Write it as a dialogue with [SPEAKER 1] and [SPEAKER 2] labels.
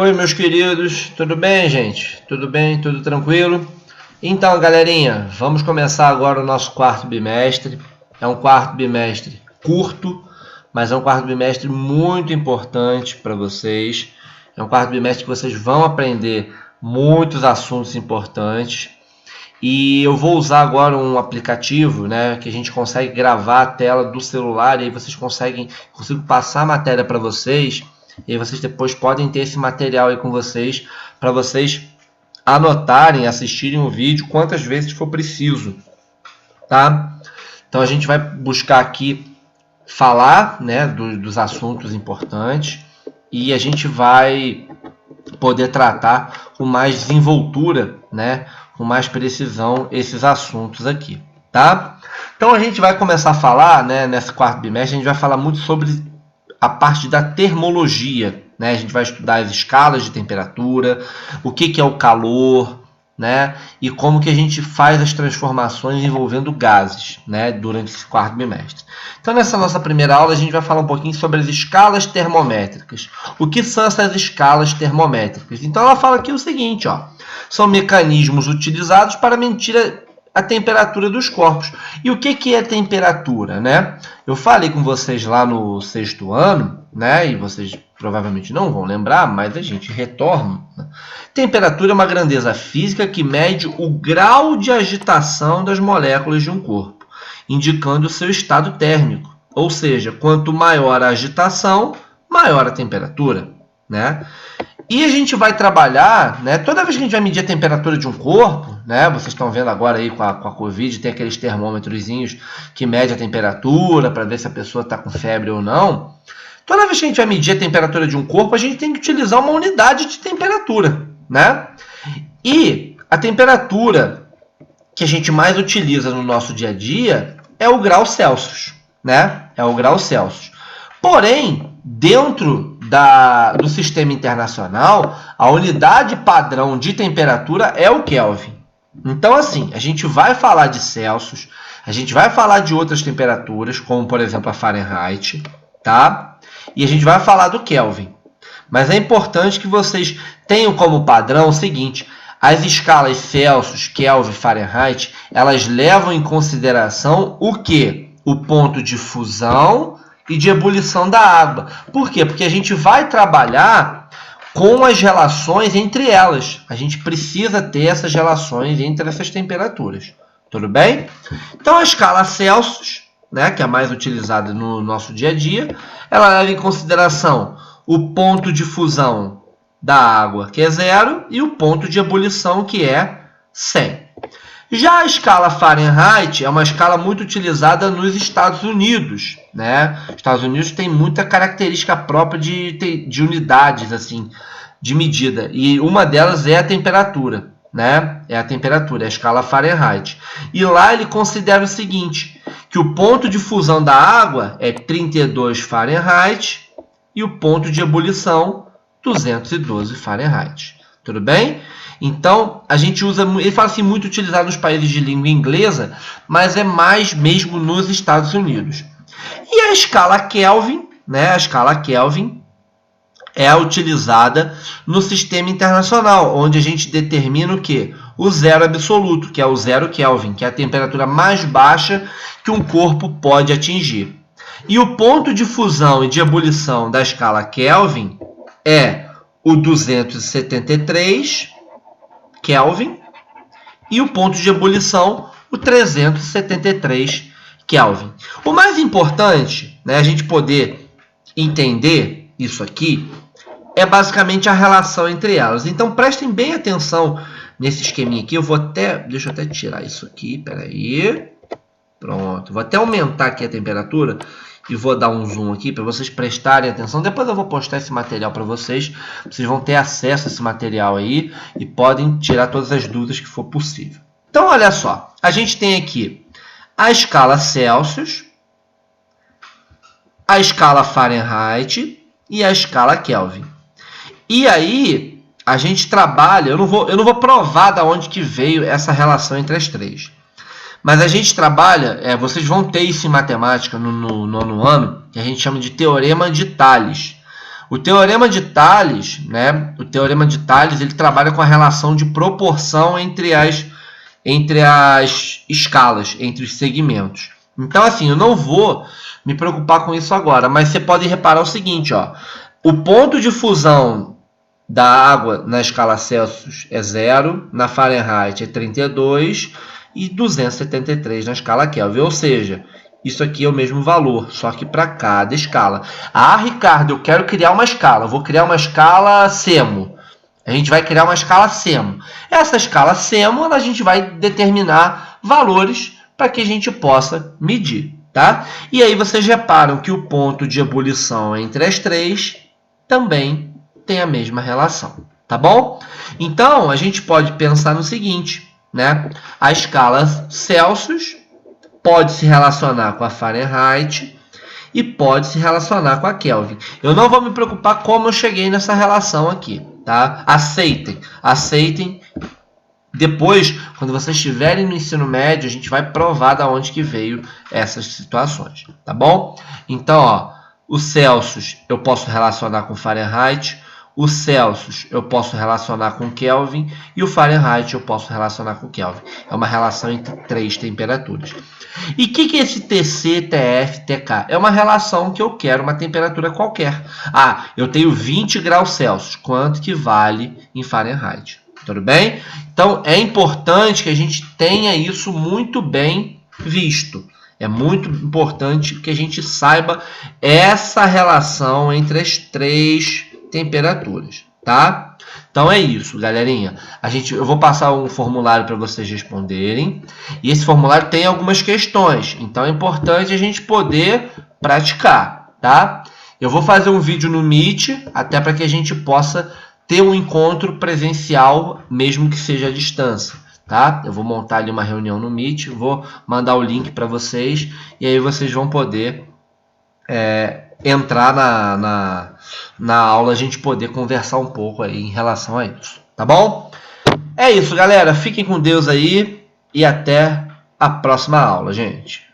[SPEAKER 1] Oi, meus queridos, tudo bem, gente? Tudo bem? Tudo tranquilo? Então, galerinha, vamos começar agora o nosso quarto bimestre. É um quarto bimestre curto, mas é um quarto bimestre muito importante para vocês. É um quarto bimestre que vocês vão aprender muitos assuntos importantes. E eu vou usar agora um aplicativo, né, que a gente consegue gravar a tela do celular e aí vocês consigo passar a matéria para vocês. E aí vocês depois podem ter esse material aí com vocês, para vocês anotarem, assistirem o vídeo quantas vezes for preciso, tá? Então a gente vai buscar aqui falar, né, dos assuntos importantes e a gente vai poder tratar com mais desenvoltura, né, com mais precisão esses assuntos aqui, tá? Então a gente vai começar a falar, né, nesse quarto bimestre, a gente vai falar muito sobre a parte da termologia, né? A gente vai estudar as escalas de temperatura, o que é o calor, né? E como que a gente faz as transformações envolvendo gases, né? Durante esse quarto bimestre. Então, nessa nossa primeira aula, a gente vai falar um pouquinho sobre as escalas termométricas. O que são essas escalas termométricas? Então, ela fala aqui o seguinte, ó, são mecanismos utilizados para medir a temperatura dos corpos. E o que é temperatura, né? Eu falei com vocês lá no sexto ano, né? E vocês provavelmente não vão lembrar, mas a gente retorna. Temperatura é uma grandeza física que mede o grau de agitação das moléculas de um corpo, indicando o seu estado térmico. Ou seja, quanto maior a agitação, maior a temperatura, né? E a gente vai trabalhar, né? Toda vez que a gente vai medir a temperatura de um corpo, né? Vocês estão vendo agora aí com a Covid, tem aqueles termômetrozinhos que mede a temperatura para ver se a pessoa está com febre ou não. Toda vez que a gente vai medir a temperatura de um corpo, a gente tem que utilizar uma unidade de temperatura, né? E a temperatura que a gente mais utiliza no nosso dia a dia é o grau Celsius, né? É o grau Celsius. Porém, dentro do sistema internacional, a unidade padrão de temperatura é o Kelvin. Então, assim, a gente vai falar de Celsius, a gente vai falar de outras temperaturas, como, por exemplo, a Fahrenheit, tá? E a gente vai falar do Kelvin. Mas é importante que vocês tenham como padrão o seguinte: as escalas Celsius, Kelvin, Fahrenheit, elas levam em consideração o quê? O ponto de fusão e de ebulição da água. Por quê? Porque a gente vai trabalhar com as relações entre elas. A gente precisa ter essas relações entre essas temperaturas. Tudo bem? Então, a escala Celsius, né, que é a mais utilizada no nosso dia a dia, ela leva em consideração o ponto de fusão da água, que é 0, e o ponto de ebulição, que é 100. Já a escala Fahrenheit é uma escala muito utilizada nos Estados Unidos, né? Os Estados Unidos tem muita característica própria de unidades assim, de medida. E uma delas é a temperatura, né? É a temperatura, é a escala Fahrenheit. E lá ele considera o seguinte, que o ponto de fusão da água é 32 Fahrenheit e o ponto de ebulição 212 Fahrenheit. Tudo bem? Então, a gente usa, ele fala assim, muito utilizado nos países de língua inglesa, mas é mais mesmo nos Estados Unidos. E a escala Kelvin, né? A escala Kelvin é utilizada no sistema internacional, onde a gente determina o quê? O zero absoluto, que é o 0 Kelvin, que é a temperatura mais baixa que um corpo pode atingir. E o ponto de fusão e de ebulição da escala Kelvin é o 273 Kelvin e o ponto de ebulição, o 373 Kelvin. O mais importante, né, a gente poder entender isso aqui, é basicamente a relação entre elas. Então, prestem bem atenção nesse esqueminha aqui. Deixa eu até tirar isso aqui, peraí. Pronto, vou até aumentar aqui a temperatura e vou dar um zoom aqui para vocês prestarem atenção. Depois eu vou postar esse material para vocês. Vocês vão ter acesso a esse material aí e podem tirar todas as dúvidas que for possível. Então, olha só. A gente tem aqui a escala Celsius, a escala Fahrenheit e a escala Kelvin. E aí, a gente trabalha... Eu não vou provar de onde que veio essa relação entre as três. Mas a gente trabalha, vocês vão ter isso em matemática no nono ano, que a gente chama de teorema de Thales. O teorema de Tales, né? O teorema de Tales, ele trabalha com a relação de proporção entre as escalas, entre os segmentos. Então, assim, eu não vou me preocupar com isso agora, mas você pode reparar o seguinte, ó. O ponto de fusão da água na escala Celsius é 0, na Fahrenheit é 32 e 273 na escala Kelvin. Ou seja, isso aqui é o mesmo valor, só que para cada escala. Ah, Ricardo, eu quero criar uma escala. Eu vou criar uma escala SEMO. A gente vai criar uma escala SEMO. Essa escala SEMO, a gente vai determinar valores para que a gente possa medir, tá? E aí vocês reparam que o ponto de ebulição entre as três também tem a mesma relação, tá bom? Então, a gente pode pensar no seguinte, né? A escala Celsius pode se relacionar com a Fahrenheit e pode se relacionar com a Kelvin. Eu não vou me preocupar como eu cheguei nessa relação aqui, tá? Aceitem. Depois, quando vocês estiverem no ensino médio, a gente vai provar da onde que veio essas situações, tá bom? Então, ó, o Celsius eu posso relacionar com Fahrenheit, o Celsius eu posso relacionar com Kelvin e o Fahrenheit eu posso relacionar com Kelvin. É uma relação entre três temperaturas. E o que é esse TC, TF, TK? É uma relação que eu quero uma temperatura qualquer. Ah, eu tenho 20 graus Celsius. Quanto que vale em Fahrenheit? Tudo bem? Então, é importante que a gente tenha isso muito bem visto. É muito importante que a gente saiba essa relação entre as três temperaturas, tá? Então é isso, galerinha. Eu vou passar um formulário para vocês responderem. E esse formulário tem algumas questões. Então é importante a gente poder praticar, tá? Eu vou fazer um vídeo no Meet, até para que a gente possa ter um encontro presencial, mesmo que seja à distância, tá? Eu vou montar ali uma reunião no Meet, vou mandar o link para vocês, e aí vocês vão poder entrar na aula, a gente poder conversar um pouco aí em relação a isso, tá bom? É isso, galera. Fiquem com Deus aí e até a próxima aula, gente.